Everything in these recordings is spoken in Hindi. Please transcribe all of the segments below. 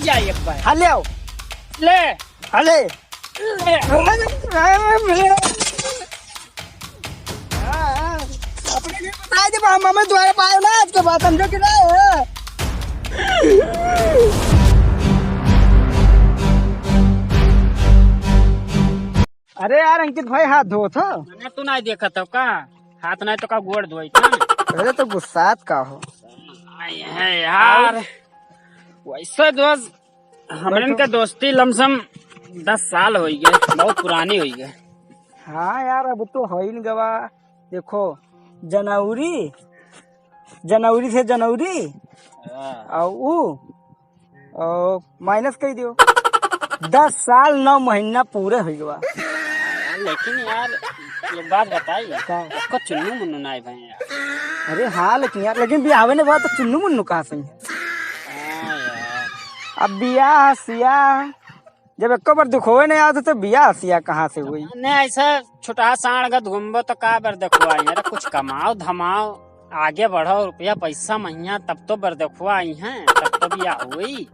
जाए एक बार। हाले आओ ले हाले ले। अपने लिए बताए थे मम्मी द्वारा पाए ना आज के बाद समझो कि नहीं। अरे यार अंकित भाई हाथ धो था। मैंने तू नहीं देखा था का हाथ नहीं तो का गोड़ धोई था। अरे तो गुस्सात का हो है यार वैसे दोस्त हमरन के दोस्ती लमसम 10 साल हो गए, बहुत पुरानी हो गए। हाँ यार अब तो हो ही नहीं गवा। देखो जनवरी जनवरी से जनवरी और माइनस कर दियो 10 साल 9 महीना पूरे हो गवा। लेकिन यार एक बात बताइए उसका चुन्नू मुन्नू नहीं भाई यार। अरे हाँ लेकिन बियाह ने बात तो चुन्नू मुन्नू कहाँ से अब बियाह सियाह जब एक बार दुखोए नहीं आता तो बियाह सियाह कहाँ से हुई। नहीं ऐसा छोटा साण गत घूमबो तो का बार देखो आई है कुछ कमाओ धमाओ आगे बढ़ो रुपया पैसा महीना तब तो बर देखो आई है तब तो बियाह हुई।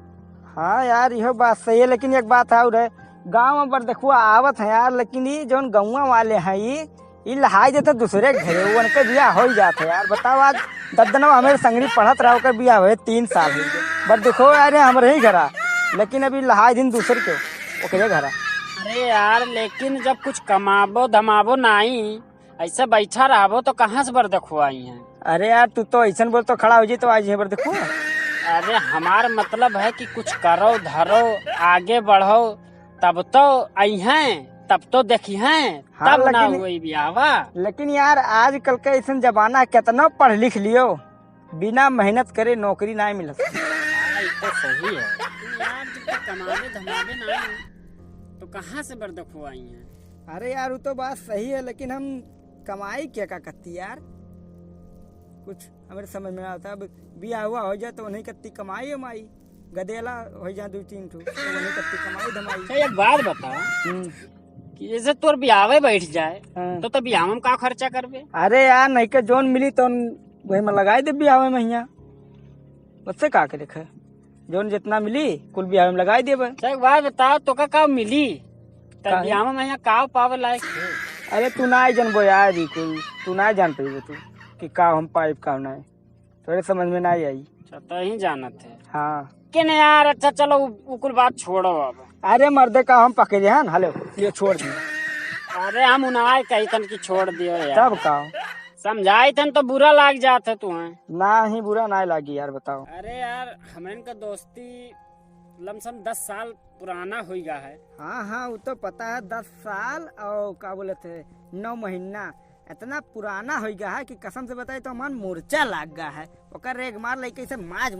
हाँ यार यह बात सही है लेकिन एक बात और है गाँव में बर देखो आवत है यार लेकिन ये जो गाँव वाले हैं ये लहाई देते दूसरे घरे उनके बियाह हो ही जाते यार। बताओ आज ददनवा हमें संगनी पढ़त रहा कर बियाह हुए 3 साल हो गए बट देखो यार हमारे ही घरा लेकिन अभी लहाई दिन दूसरे के ओकरे घरा। अरे यार लेकिन जब कुछ कमाबो धमाबो नहीं ऐसे बैठा रहो तो कहाँ से बर देखो आई है। अरे यार तू तो ऐसा बोल तो खड़ा हो जी तो आज बर देखो। अरे हमार मतलब है कि कुछ करो धरो आगे बढ़ो तब तो आई हैं तब तो देखी हैं हाँ, तब ना हुई बियावा। लेकिन यार आजकल का ऐसा जमाना कितना पढ़ लिख लियो बिना मेहनत करे नौकरी नहीं मिल सकती। तो सही है यार जब कमावे धमावे नहीं तो कहाँ से बर देखो आई हैं। अरे यार वो तो बात सही है लेकिन हम कमाई क्या करती यार कुछ हमारे समझ में आता है। बियाह हुआ हो जाए तो उन्हें कत्ती कमाई हमारी गदेला हो जाए 2-3 ठो तो उन्हें कत्ती कमाई धमाई। एक बात बताओ कि जैसे तोर बियावे बैठ जाए तो बियाह में का खर्चा करबे। अरे यार नहीं के जोन मिली तो वही में लगाई दे बियाह में यहाँ उससे का करे खे जोन जितना मिली कुल बियाह में लगाई दे। एक बात बताओ तो का मिली तब बियाह में यहाँ का पावे लायक है। अरे तू ना जानबो यार जी कुल तू ना जान पाइबो तू कि का हम पाइप का नहीं थोड़े समझ में नहीं आई। तो ही जानत है। हाँ कि नहीं यार अच्छा चलो उकुल बात छोड़ो अब। अरे मर्दे का हम पकड़े हैं हेलो ये छोड़ दिए। अरे हम उनाय कही तन की छोड़ दियो यार तब का समझाई तन तो बुरा लाग जाते तू है ना ही बुरा ना लगी यार बताओ। अरे यार हमें का दोस्ती लमसम 10 साल पुराना हो गया है। हाँ वो तो पता है 10 साल और क्या बोले थे 9 महीना इतना पुराना हो गया है कि कसम से बताए तो हमार मोर्चा लाग गया है ओकर एक मार लइके से माज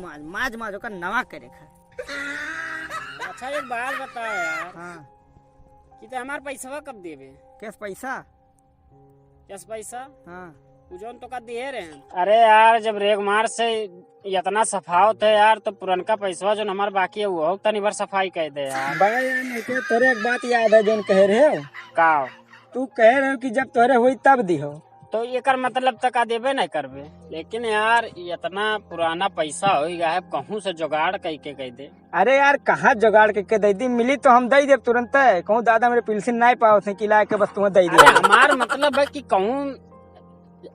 ओकर नवा करे है। अच्छा एक बात बता यार हाँ कि ते हमार पैसा कब देबे। कैस पैसा हाँ जोन तो का दे रहे हैं। अरे यार जब रेग मार से इतना सफावत है यार तो पुरनका पैसा जो हमार बाकी है वो तनी बार सफाई कह दे यार। बड़ा यार नहीं के तोरे एक बात याद है जोन कह रहे हो का तू कह रहे हो कि जब तोरे हुई तब दी हो तो एकर मतलब तक देबे नहीं करबे। लेकिन यार इतना पुराना पैसा हो गया है कहूँ से जुगाड़ कह के कह दे। अरे यार कहाँ जुगाड़ के दे दी मिली तो हम दे दे तुरंत कहूँ दादा मेरे पेंशन नहीं पाओ थे किला के बस तुम्हें दे दे। हमार मतलब है कि कहूँ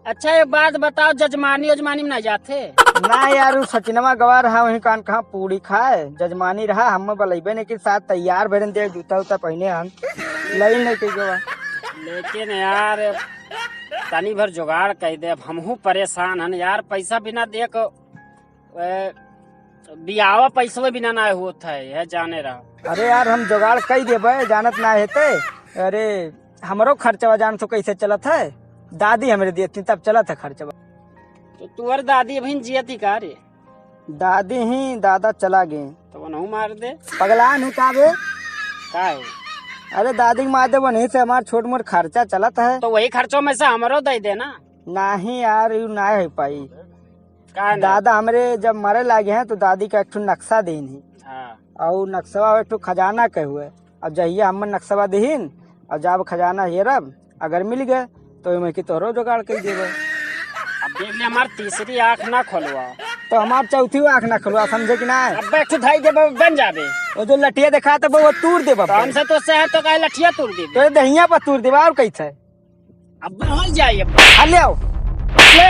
अच्छा एक बात बताओ जजमानी में नहीं जाते ना यार वो सचिनवा गवा रहा वही कान कहाँ पूरी खाए जजमानी रहा हम बलेबे नहीं के साथ तैयार भरन दे जूता उता पहने हम लई नहीं के गवा। लेकिन यार तनी भर जुगाड़ कह दे अब हमहू परेशान हन यार पैसा बिना देख बियावा पैसा बिना ना होता है यह जाने रहा। अरे यार हम जुगाड़ कई देबे जानत ना हेते। अरे हमरो खर्चवा जान तो कैसे चलत है दादी हमारे देती तब चला था खर्चवा। तो तुअर दादी अभी जियती का रे दादी ही दादा चला गए तो वो मार दे पगलान हूँ का है। अरे दादी मार दे वो नहीं से हमार छोट मोट खर्चा चलता है तो वही खर्चों में से हमारो दे देना। नहीं यार यू ना हो पाई दादा दादा हमरे जब मरे लागे हैं तो दादी का एक नक्शा दीन और नक्शवा एक खजाना के हुए अब जहिया हम नक्शवा दीन और जब खजाना हेरब अगर मिल गए तो मैं की तोहरो जुगाड़ कर देवे। अब देख ले हमार तीसरी आँख ना खोलवा तो हमार चौथी आँख ना खुलवा, समझे कि ना। अब बैठ धाई दे बन जाबे। वो जो लठिया देखा तो वो तूर दे बाबा। कौन सा तो से है तो कहे लठिया तोड़ दे। तो दहिया पर तूर देवा और कैसे। अब बढ़ जाइए। ले आओ ले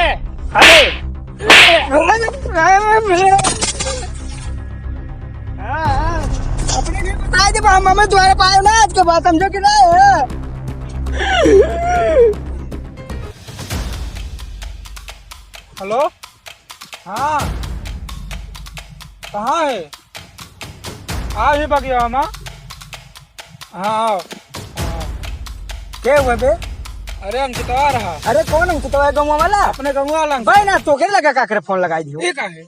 अरे अपने भी बता दे हमें तुम्हारे पाए ना आज के बाद, समझो कि नहीं। हेलो, हाँ कहाँ है? आ ही बगिया हम। हाँ क्या हुआ बे? अरे हम चितवा रहा। अरे कौन हम तो गाँव वाला? अपने गाँव वाला भाई ना तो लगा का कर फोन लगाई दियो। ठीक है।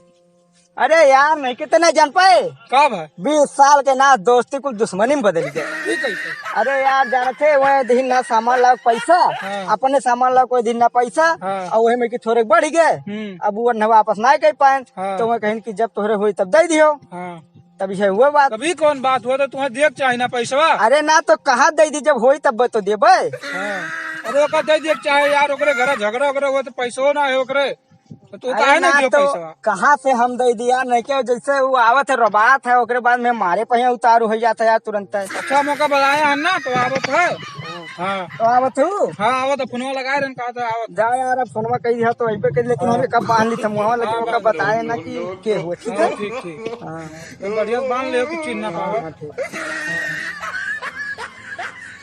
अरे यार नहीं कितने जान पाए, कब है? 20 साल के ना दोस्ती को दुश्मनी में बदल गए। ठीक है। अरे यार जाने थे वह दिन ना सामान लाओ पैसा, हाँ। अपने सामान लाओ कोई दिन ना पैसा, हाँ। और वही में कि थोड़े बढ़ गए। अब वो न वापस ना कर पाए। हाँ। तो मैं कहीं कि जब तोहरे हुई तब दे दियो। हाँ। तभी है हुआ बात। तभी कौन बात हुआ तो तुम्हें देख चाहिए ना पैसा। अरे ना तो कहाँ दे दी, जब होई तब तो देबे। हाँ। अरे ओका दे देख चाहे यार, ओकरे घर झगड़ा वगड़ा हुआ तो पैसो ना है ओकरे, तो तू काहे अरे ना ना दियो तो पैसा। कहाँ से हम दे दिया, नहीं क्या जैसे वो आवत है रोबात है, ओकरे बाद में मारे पहिया उतारू हो जाता है यार तुरंत। अच्छा मौका बताया है ना, तो आवत है। हाँ तो आवत हूँ। हाँ आवत है, फोनवा लगाए रहन कहा था आवत। जा यार अब फोनवा कही दिया तो वही पे कर, लेकिन हमें कब बांध ली था मुँह, लेकिन वो कब बताया ना कि के हुआ। ठीक है। हाँ, ठीक ठीक। हाँ तो बढ़िया से बांध ले कि चिन्ह ना पावे। हाँ, ठीक।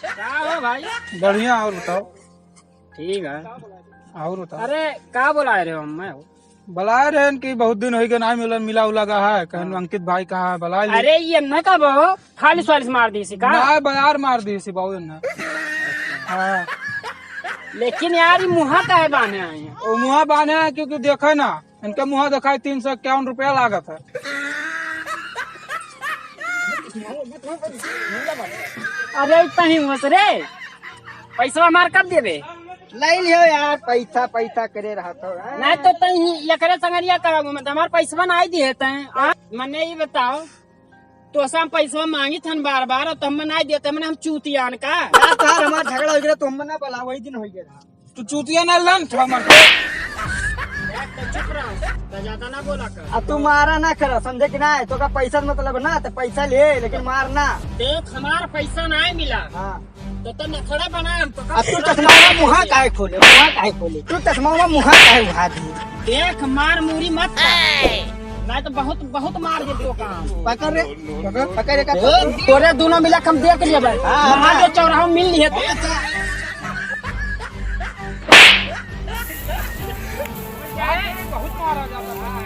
क्या हो भाई? बढ़िया। और बताओ। ठीक है। और बताओ। अरे क्या बुलाए रहे हो? मैं बुलाए रहे कि बहुत दिन हो गए ना मिला उला का है, कहन अंकित भाई कहाँ है, बुला ले। अरे ये न कब हो खालिश वालिश मार दी का। ना बाजार मार दी सी बहुत दिन। हाँ लेकिन यार ये मुहा का है बाने आए हैं। वो मुँह बांधे हैं क्योंकि देखे ना, इनका मुँह दिखाई 351 रुपया लागत है। अरे इतना ही हुआ रे, पैसा हमार कब देवे? ले लियो यार, पैसा पैसा करे रहा तो। नहीं तो तही एकरे संगरिया कराबो मत, हमार पैसा ना आई दिए तय। मने ये बताओ, तो हम पैसा मांगी थन बार बार और तुम नहीं देते, मैंने हम चूतियान का। यार हमारा झगड़ा हो गया तो हम ना बोला, वही दिन हो गया। तू चूतिया ना लन था चुप रहो, ज्यादा ना बोला कर। अब तू मारा ना कर, समझे कि ना। तो का पैसा मतलब ना, तो पैसा ले लेकिन मारना। देख हमार पैसा नहीं मिला हाँ तो नखड़ा बना हम तो अब तू चश्मा मुहा काहे खोले, मुहा काहे खोले, तू चश्मा मुहा काहे उठा दी। देख मार मुरी मत नहीं तो बहुत बहुत मार दे तो काम। पकड़ रे, पकड़ का तोरे दोनों मिला हम देख लिए भाई। हाँ, वहाँ जो चौराहा में मिल लिए बहुत मारा जाता है।